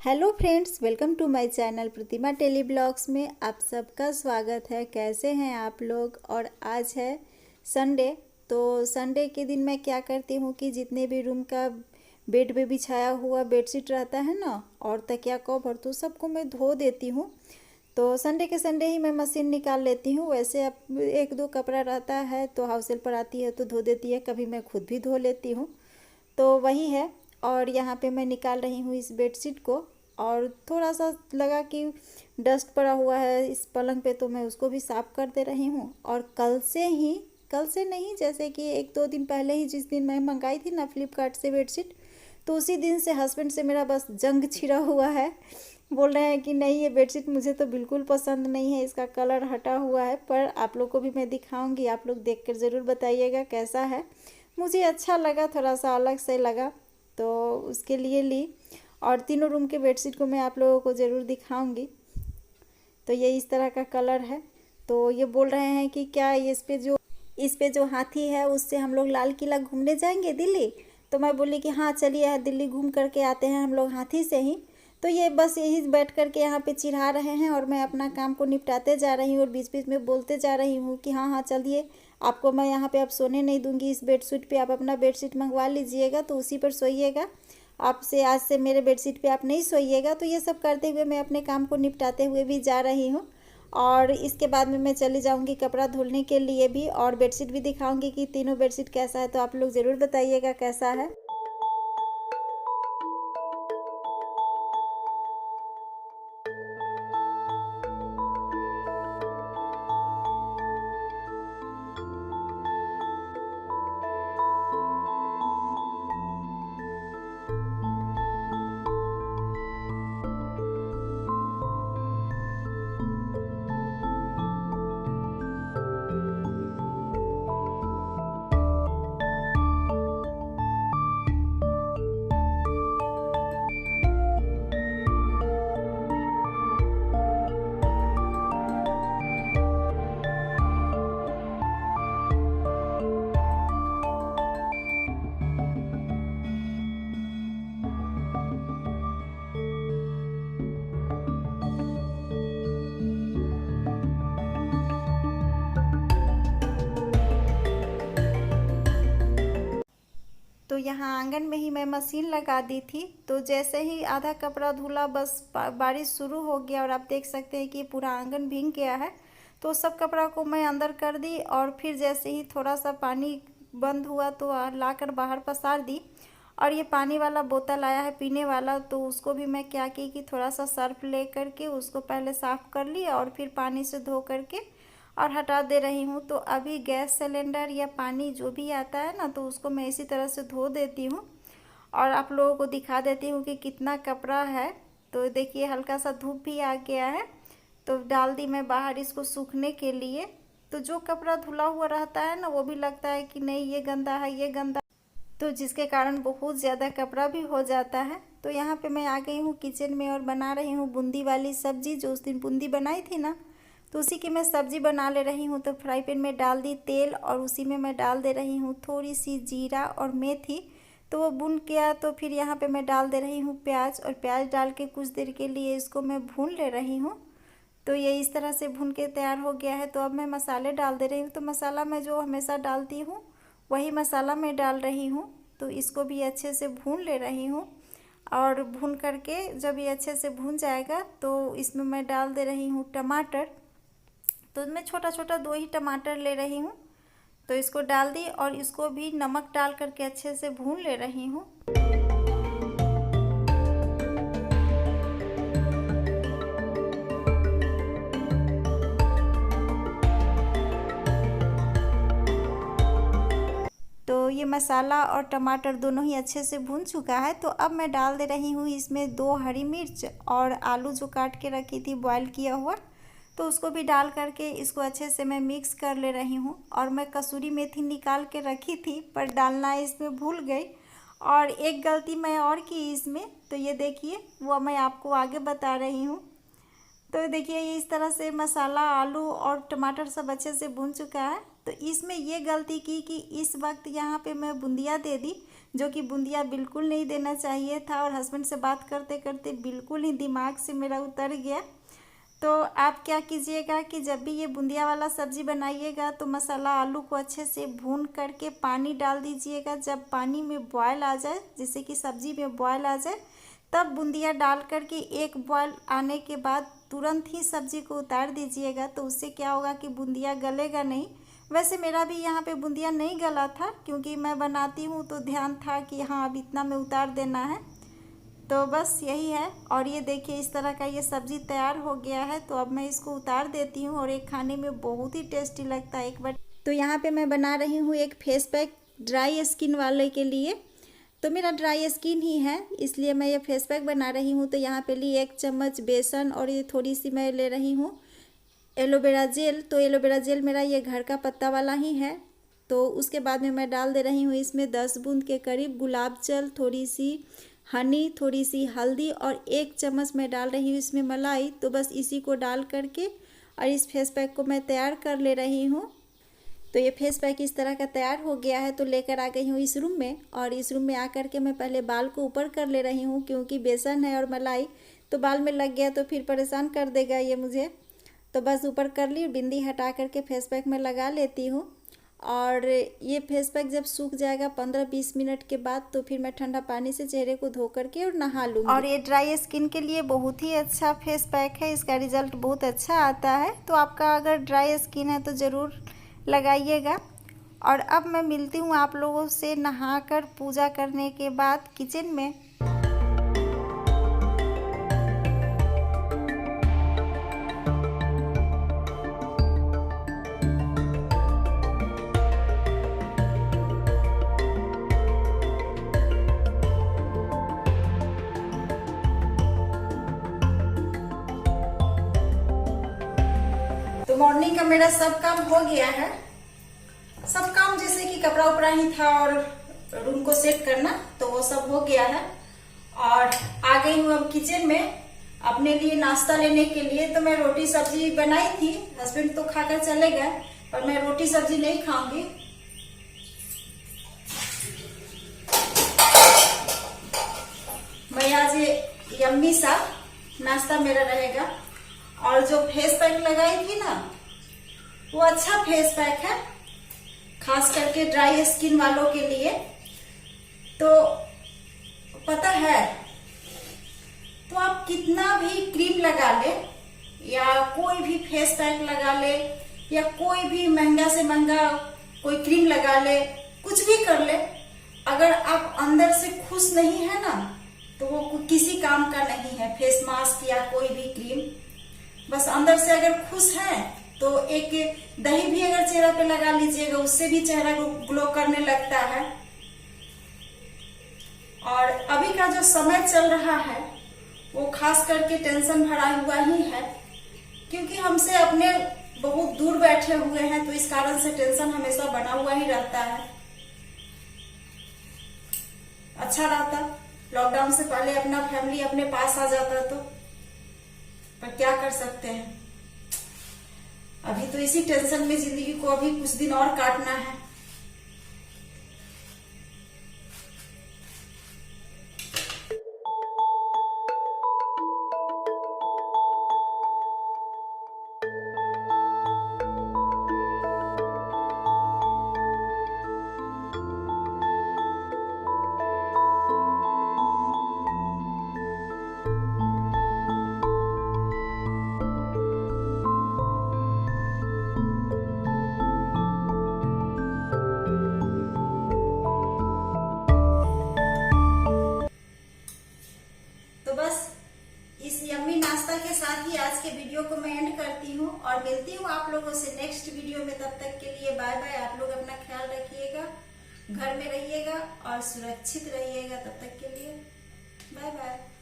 Hello friends, welcome to my channel Pratima tele blogs में आप सबका स्वागत है। कैसे हैं आप लोग। और आज है संडे। तो संडे के दिन मैं क्या करती हूँ कि जितने भी रूम का बेड पे बिछाया हुआ बेडशीट रहता है ना, और तकिया कवर, तो सबको मैं धो देती हूँ। तो संडे के संडे ही मैं मशीन निकाल लेती हूँ। वैसे अब एक दो कपड़ा रहता है तो हाउस हेल्पर आती है तो धो देती है, कभी मैं खुद भी धो लेती हूँ। तो वही है। और यहाँ पे मैं निकाल रही हूँ इस बेडशीट को, और थोड़ा सा लगा कि डस्ट पड़ा हुआ है इस पलंग पे, तो मैं उसको भी साफ़ कर दे रही हूँ। और कल से नहीं, जैसे कि एक दो दिन पहले ही, जिस दिन मैं मंगाई थी ना फ्लिपकार्ट से बेडशीट, तो उसी दिन से हस्बैंड से मेरा बस जंग छिड़ा हुआ है। बोल रहे हैं कि नहीं, ये बेडशीट मुझे तो बिल्कुल पसंद नहीं है, इसका कलर हटा हुआ है। पर आप लोग को भी मैं दिखाऊंगी, आप लोग देख कर ज़रूर बताइएगा कैसा है। मुझे अच्छा लगा, थोड़ा सा अलग से लगा, तो उसके लिए ली। और तीनों रूम के बेडशीट को मैं आप लोगों को ज़रूर दिखाऊंगी। तो ये इस तरह का कलर है। तो ये बोल रहे हैं कि क्या इस पे जो हाथी है उससे हम लोग लाल किला घूमने जाएंगे दिल्ली। तो मैं बोली कि हाँ चलिए, दिल्ली घूम करके आते हैं हम लोग हाथी से ही। तो ये बस यही बैठ करके यहाँ पे चिढ़ा रहे हैं, और मैं अपना काम को निपटाते जा रही हूँ और बीच बीच में बोलते जा रही हूँ कि हाँ हाँ चलिए, आपको मैं यहाँ पे अब सोने नहीं दूंगी इस बेडशीट पे, आप अपना बेडशीट मंगवा लीजिएगा तो उसी पर सोइएगा। आपसे आज से मेरे बेडशीट पे आप नहीं सोइएगा। तो ये सब करते हुए मैं अपने काम को निपटाते हुए भी जा रही हूँ। और इसके बाद में मैं चली जाऊँगी कपड़ा धुलने के लिए भी, और बेडशीट भी दिखाऊँगी कि तीनों बेडशीट कैसा है। तो आप लोग ज़रूर बताइएगा कैसा है। तो यहाँ आंगन में ही मैं मशीन लगा दी थी। तो जैसे ही आधा कपड़ा धुला, बस बारिश शुरू हो गया, और आप देख सकते हैं कि पूरा आंगन भीग गया है। तो सब कपड़ा को मैं अंदर कर दी, और फिर जैसे ही थोड़ा सा पानी बंद हुआ तो ला कर बाहर पसार दी। और ये पानी वाला बोतल आया है पीने वाला, तो उसको भी मैं क्या की कि थोड़ा सा सर्फ ले करके उसको पहले साफ़ कर लिया, और फिर पानी से धो करके और हटा दे रही हूँ। तो अभी गैस सिलेंडर या पानी जो भी आता है ना, तो उसको मैं इसी तरह से धो देती हूँ। और आप लोगों को दिखा देती हूँ कि कितना कपड़ा है। तो देखिए, हल्का सा धूप भी आ गया है, तो डाल दी मैं बाहर इसको सूखने के लिए। तो जो कपड़ा धुला हुआ रहता है ना, वो भी लगता है कि नहीं ये गंदा है, ये गंदा, तो जिसके कारण बहुत ज़्यादा कपड़ा भी हो जाता है। तो यहाँ पे मैं आ गई हूँ किचन में, और बना रही हूँ बूंदी वाली सब्जी। जो उस दिन बूंदी बनाई थी ना, तो उसी की मैं सब्जी बना ले रही हूँ। तो फ्राई पैन में डाल दी तेल, और उसी में मैं डाल दे रही हूँ थोड़ी सी जीरा और मेथी। तो वो भुन गया, तो फिर यहाँ पे मैं डाल दे रही हूँ प्याज, और प्याज डाल के कुछ देर के लिए इसको मैं भून ले रही हूँ। तो ये इस तरह से भून के तैयार हो गया है। तो अब मैं मसाले डाल दे रही हूँ। तो मसाला मैं जो हमेशा डालती हूँ वही मसाला मैं डाल रही हूँ। तो इसको भी अच्छे से भून ले रही हूँ, और भून करके जब ये अच्छे से भून जाएगा तो इसमें मैं डाल दे रही हूँ टमाटर। तो मैं छोटा छोटा दो ही टमाटर ले रही हूँ। तो इसको डाल दी, और इसको भी नमक डाल करके अच्छे से भून ले रही हूँ। तो ये मसाला और टमाटर दोनों ही अच्छे से भून चुका है। तो अब मैं डाल दे रही हूँ इसमें 2 हरी मिर्च, और आलू जो काट के रखी थी बॉयल किया हुआ, तो उसको भी डाल करके इसको अच्छे से मैं मिक्स कर ले रही हूँ। और मैं कसूरी मेथी निकाल के रखी थी, पर डालना इसमें भूल गई, और एक गलती मैं और की इसमें। तो ये देखिए, वो मैं आपको आगे बता रही हूँ। तो देखिए, ये इस तरह से मसाला, आलू और टमाटर सब अच्छे से भून चुका है। तो इसमें ये गलती की कि इस वक्त यहाँ पे मैं बूंदिया दे दी, जो कि बूंदिया बिल्कुल नहीं देना चाहिए था, और हस्बैंड से बात करते करते बिल्कुल ही दिमाग से मेरा उतर गया। तो आप क्या कीजिएगा कि जब भी ये बूंदिया वाला सब्ज़ी बनाइएगा तो मसाला आलू को अच्छे से भून करके पानी डाल दीजिएगा। जब पानी में बॉयल आ जाए, जैसे कि सब्ज़ी में बॉयल आ जाए, तब बूंदिया डाल करके एक बॉयल आने के बाद तुरंत ही सब्ज़ी को उतार दीजिएगा। तो उससे क्या होगा कि बूंदिया गलेगा नहीं। वैसे मेरा भी यहाँ पे बूंदिया नहीं गला था, क्योंकि मैं बनाती हूँ तो ध्यान था कि हाँ अब इतना में उतार देना है। तो बस यही है। और ये देखिए इस तरह का ये सब्ज़ी तैयार हो गया है। तो अब मैं इसको उतार देती हूँ, और एक खाने में बहुत ही टेस्टी लगता है एक बार। तो यहाँ पे मैं बना रही हूँ एक फेस पैक ड्राई स्किन वाले के लिए। तो मेरा ड्राई स्किन ही है, इसलिए मैं ये फेस पैक बना रही हूँ। तो यहाँ पे ली 1 चम्मच बेसन, और ये थोड़ी सी मैं ले रही हूँ एलोवेरा जेल। तो एलोवेरा जेल मेरा ये घर का पत्ता वाला ही है। तो उसके बाद में मैं डाल दे रही हूँ इसमें 10 बूंद के करीब गुलाब जल, थोड़ी सी हनी, थोड़ी सी हल्दी, और 1 चम्मच मैं डाल रही हूँ इसमें मलाई। तो बस इसी को डाल करके और इस फेस पैक को मैं तैयार कर ले रही हूँ। तो ये फेस पैक इस तरह का तैयार हो गया है। तो लेकर आ गई हूँ इस रूम में, और इस रूम में आकर के मैं पहले बाल को ऊपर कर ले रही हूँ, क्योंकि बेसन है और मलाई तो बाल में लग गया तो फिर परेशान कर देगा ये मुझे। तो बस ऊपर कर ली, बिंदी हटा करके फेस पैक में लगा लेती हूँ। और ये फेस पैक जब सूख जाएगा 15-20 मिनट के बाद, तो फिर मैं ठंडा पानी से चेहरे को धो करके और नहा लूँगी। और ये ड्राई स्किन के लिए बहुत ही अच्छा फेस पैक है, इसका रिजल्ट बहुत अच्छा आता है। तो आपका अगर ड्राई स्किन है तो ज़रूर लगाइएगा। और अब मैं मिलती हूँ आप लोगों से नहाकर पूजा करने के बाद किचन में। तो मॉर्निंग का मेरा सब काम हो गया है। सब काम जैसे कि कपड़ा उपड़ा ही था और रूम को सेट करना, तो वो सब हो गया है। और आ गई हूँ अब किचन में अपने लिए नाश्ता लेने के लिए। तो मैं रोटी सब्जी बनाई थी, हस्बैंड तो खाकर चले गए, पर मैं रोटी सब्जी नहीं खाऊंगी। मैं आज यम्मी सा नाश्ता मेरा रहेगा। और जो फेस पैक लगाई थी ना, वो अच्छा फेस पैक है, खास करके ड्राई स्किन वालों के लिए। तो पता है, तो आप कितना भी क्रीम लगा ले या कोई भी फेस पैक लगा ले या कोई भी महंगा से महंगा कोई क्रीम लगा ले, कुछ भी कर ले, अगर आप अंदर से खुश नहीं है ना, तो वो किसी काम का नहीं है। फेस मास्क या कोई भी क्रीम, बस अंदर से अगर खुश है तो एक दही भी अगर चेहरा पे लगा लीजिएगा, उससे भी चेहरा ग्लो करने लगता है। और अभी का जो समय चल रहा है वो खास करके टेंशन भरा हुआ ही है, क्योंकि हमसे अपने बहुत दूर बैठे हुए हैं, तो इस कारण से टेंशन हमेशा बना हुआ ही रहता है। अच्छा रहता लॉकडाउन से पहले अपना फैमिली अपने पास आ जाता, तो पर क्या कर सकते हैं, अभी तो इसी टेंशन में जिंदगी को अभी कुछ दिन और काटना है। वीडियो को मैं एंड करती हूँ और मिलती हूँ आप लोगों से नेक्स्ट वीडियो में। तब तक के लिए बाय बाय। आप लोग अपना ख्याल रखिएगा, घर में रहिएगा और सुरक्षित रहिएगा। तब तक के लिए बाय बाय।